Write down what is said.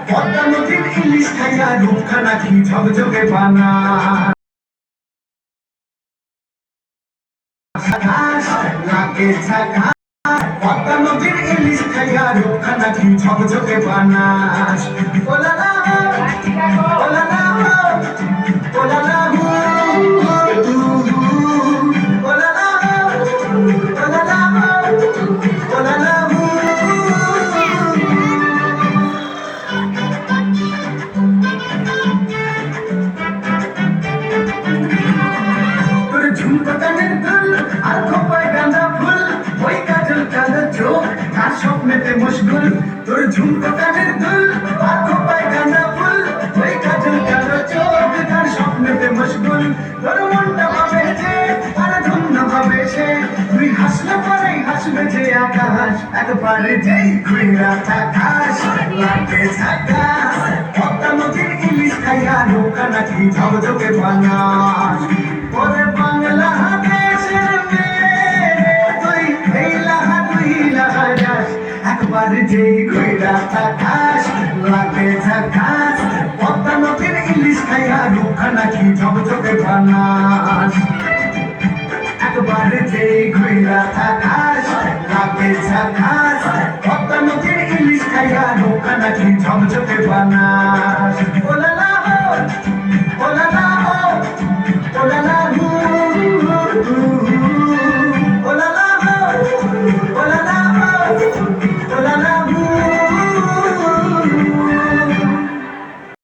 পদ্মা নদীর ইলিশ খাইয়া রূপখানা কি ঝকঝকে বানা লাগে ঝাঁকা পদ্মা নদীর ইলিশ খাইয়া রূপখানা কি ঝকঝকে বানাস ওলালা ওলালা ওলালা ওলালা ওলালা ওলালা তোর ঝুমকো কানের দুল আর খোপায় গাঁদা ফুল ওই কাজল কালো চোখ তার স্বপ্নেতে মশগুল তোর ঝুমকো কানের দুল আর খোপায় গাঁদা ফুল ওই কাজল কালো চোখ তার স্বপ্নেতে মশগুল তোর মনটা ভাবে যে আর ধন্য ভাবে সে তুই হাসলে পরেই হাসবে যে আকাশ একবারে যেই ঘুরা থাকাস লাগে ঝাকাস পদ্মা নদীর ইলিশ খাইয়া নৌকা নাকি ঝকঝকে বানাস ওরে বাংলা দেশের মেয়ে তুই এই লাহা তুই লাহা যাস একবার যেই ঘুরা থাকাস লাগে ঝাকাস পদ্মা নদীর ইলিশ খাইয়া নৌকা নাকি ঝকঝকে বানাস একবার যেই ঘুরা থাকাস লাগে ঝাকাস পদ্মা নদীর ইলিশ খাইয়া নৌকা নাকি ঝকঝকে বানাস